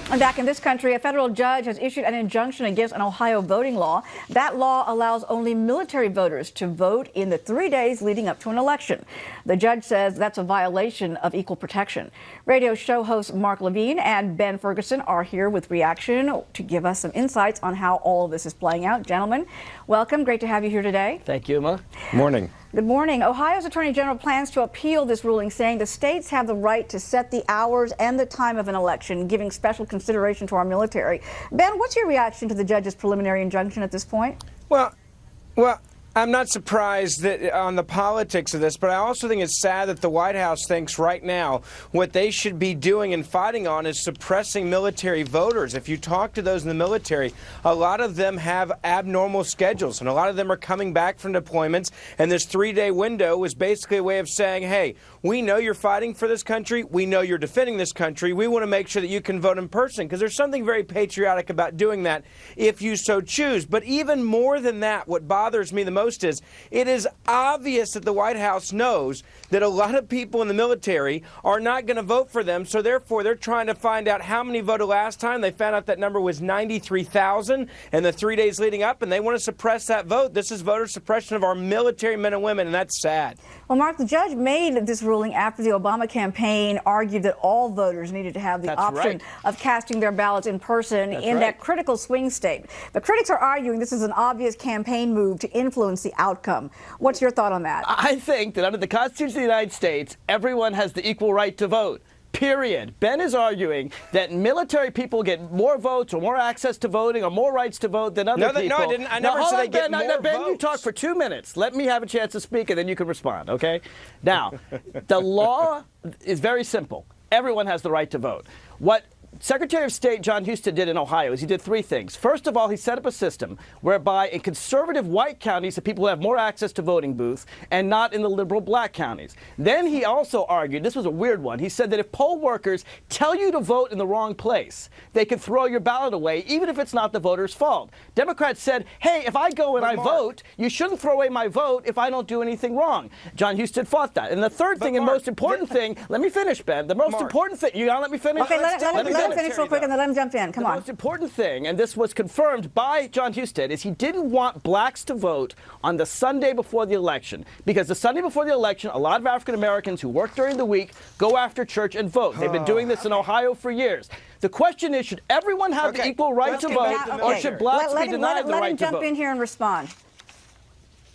And back in this country, a federal judge has issued an injunction against an Ohio voting law. That law allows only military voters to vote in the 3 days leading up to an election. The judge says that's a violation of equal protection. Radio show hosts Mark Levine and Ben Ferguson are here with reaction to give us some insights on how all of this is playing out. Gentlemen, welcome. Great to have you here today. Thank you, Emma. Morning. Good morning. Ohio's Attorney General plans to appeal this ruling, saying the states have the right to set the hours and the time of an election, giving special consideration to our military. Ben, what's your reaction to the judge's preliminary injunction at this point? Well, I'm not surprised that on the politics of this, but I also think it's sad that the White House thinks right now what they should be doing and fighting on is suppressing military voters. If you talk to those in the military, a lot of them have abnormal schedules, and a lot of them are coming back from deployments, and this 3-day window is basically a way of saying, hey, we know you're fighting for this country, we know you're defending this country, we want to make sure that you can vote in person, because there's something very patriotic about doing that if you so choose. But even more than that, what bothers me the most is it is obvious that the White House knows that a lot of people in the military are not going to vote for them, so therefore they're trying to find out how many voted last time. They found out that number was 93,000 in the 3 days leading up, and they want to suppress that vote. This is voter suppression of our military men and women, and that's sad. Well, Mark, the judge made this ruling after the Obama campaign argued that all voters needed to have the option of casting their ballots in person that critical swing state. The critics are arguing this is an obvious campaign move to influence the outcome. What's your thought on that? I think that under the Constitution of the United States, everyone has the equal right to vote. Period. Ben is arguing that military people get more votes or more access to voting or more rights to vote than other people. No, I didn't. I never said they get more votes. Ben, you talk for 2 minutes. Let me have a chance to speak, and then you can respond, okay? Now, the law is very simple. Everyone has the right to vote. What Secretary of State John Husted did in Ohio is he did 3 things. First of all, he set up a system whereby in conservative white counties, the people have more access to voting booths and not in the liberal black counties. Then he also argued, this was a weird one, he said that if poll workers tell you to vote in the wrong place, they can throw your ballot away, even if it's not the voter's fault. Democrats said, hey, if I go and I vote, you shouldn't throw away my vote if I don't do anything wrong. John Husted fought that. And the third thing and most important thing, let me finish, Ben. The most important thing, you gotta let me finish? Okay, let me finish real quick and then let him jump in. Come on. The most important thing, and this was confirmed by John Husted, is he didn't want blacks to vote on the Sunday before the election. Because the Sunday before the election, a lot of African Americans who work during the week go after church and vote. They've been doing this in Ohio for years. The question is, should everyone have the equal right to vote, or should blacks be denied the right to vote? Let him jump in here and respond.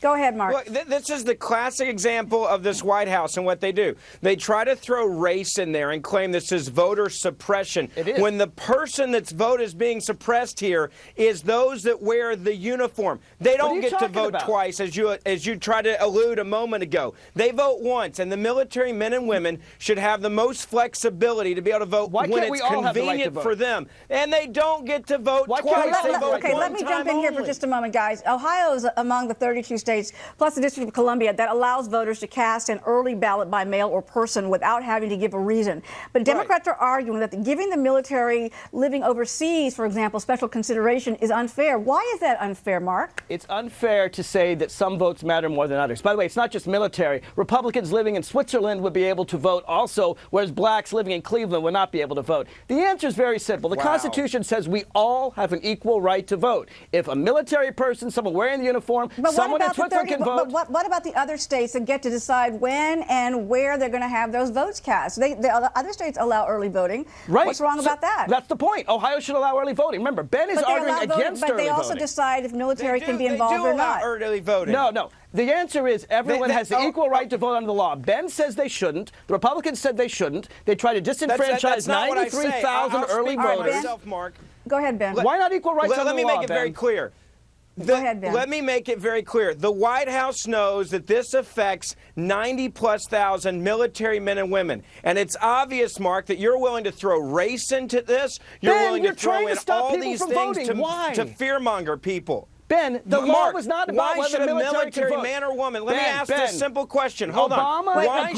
Go ahead, Mark. Look, this is the classic example of this White House and what they do. They try to throw race in there and claim this is voter suppression. It is. When the person that's vote is being suppressed here is those that wear the uniform. They don't get to vote twice, as you tried to allude a moment ago. They vote once, and the military men and women should have the most flexibility to be able to vote when it's convenient for them. And they don't get to vote twice. Okay, let me jump in here for just a moment, guys. Ohio is among the 32 states, plus the District of Columbia, that allows voters to cast an early ballot by mail or person without having to give a reason. But Democrats are arguing that giving the military living overseas, for example, special consideration is unfair. Why is that unfair, Mark? It's unfair to say that some votes matter more than others. By the way, it's not just military. Republicans living in Switzerland would be able to vote also, whereas blacks living in Cleveland would not be able to vote. The answer is very simple. The Constitution says we all have an equal right to vote. If a military person, someone wearing the uniform, someone in Switzerland can vote. But what about the other states that get to decide when and where they're going to have those votes cast? The other states allow early voting. Right. What's wrong about that? That's the point. Ohio should allow early voting. Remember, Ben is arguing against early voting. But they also decide if military can be involved or not. Early voting. No. The answer is everyone has the equal right to vote under the law. Ben says they shouldn't. The Republicans said they shouldn't. They try to disenfranchise 93,000 early voters. Go ahead, Ben. Why not equal rights under the law, Ben? Let me make it very clear. Go ahead, Ben. Let me make it very clear. The White House knows that this affects 90+ thousand military men and women. And it's obvious, Mark, that you're willing to throw race into this. You're willing to throw in all these things to fearmonger people. Ben, the law was not about whether a military man or woman? Let me ask this simple question. Hold on. Why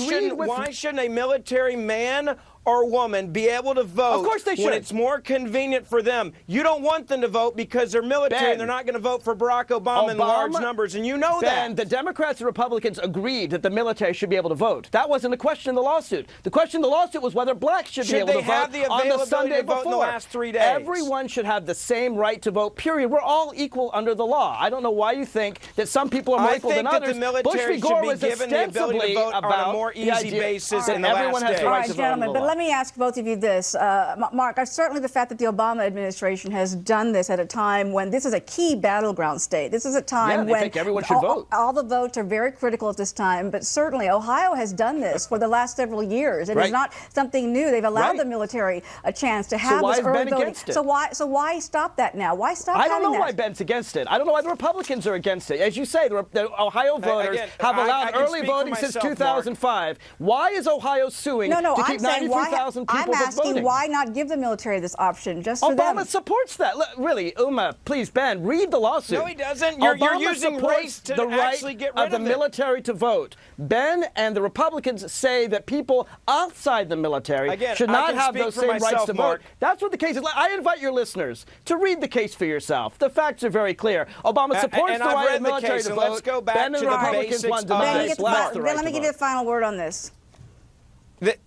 shouldn't a military man or woman be able to vote Of course they should. when it's more convenient for them. You don't want them to vote because they're military Ben, and they're not going to vote for Barack Obama in large numbers, and you know Ben, that. the Democrats and Republicans agreed that the military should be able to vote. That wasn't the question in the lawsuit. The question in the lawsuit was whether blacks should be able to they have vote the on the availability Sunday to vote before. in the last 3 days? Everyone should have the same right to vote, period. We're all equal under the law. I don't know why you think that some people are more equal than I think others. that the military Bush v. Gore should be was given the ability to vote on a more easy basis in the everyone last has the days. All right right, to vote gentlemen, under the but law. let me ask both of you this. Mark, certainly the fact that the Obama administration has done this at a time when this is a key battleground state. This is a time they when think everyone should vote. All the votes are very critical at this time, but certainly Ohio has done this for the last several years. It is not something new. They've allowed the military a chance to have why this is early Ben voting. against it? So why stop that now? Why stop I don't having know that? why Ben's against it. I don't know why the Republicans are against it. As you say, the Ohio voters have allowed early voting since 2005. Why is Ohio suing to I'm keep saying 93,000 people I'm from asking voting? why not give the military this option just for them? Obama supports that. Look, really, Uma, please, Ben, read the lawsuit. No, he doesn't. You're Obama using supports race to the actually right get rid of the of it. military to vote. Ben and the Republicans say that people outside the military should I not can have speak those for same rights myself, to Mark. vote. That's what the case is. I invite your listeners to read the case for yourself. The facts are very clear. Obama supports and the I've right read of the the military case, to and vote. let's go back Ben and to the the Republicans basics want to of deny this. blacks the right Let me to give you vote. the final word on this.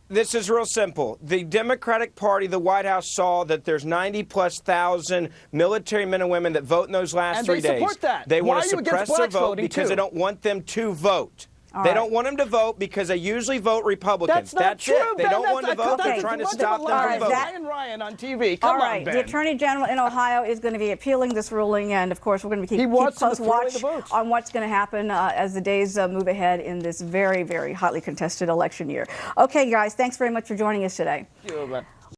This is real simple. The Democratic Party, the White House, saw that there's 90+ thousand military men and women that vote in those last And 3 they days. support that. They Why want are to you against suppress their blacks vote voting, because too? they don't want them to vote. They don't want them to vote because they usually vote Republicans. That's it. true, They Ben. don't want to vote. They're trying to stop them from voting. Ryan on TV. Come All right, on, Ben. the Attorney General in Ohio is going to be appealing this ruling, and of course, we're going to keep to close throw away watch the votes. on what's going to happen as the days move ahead in this very, very hotly contested election year. Okay, guys, thanks very much for joining us today. Thank you, Ben.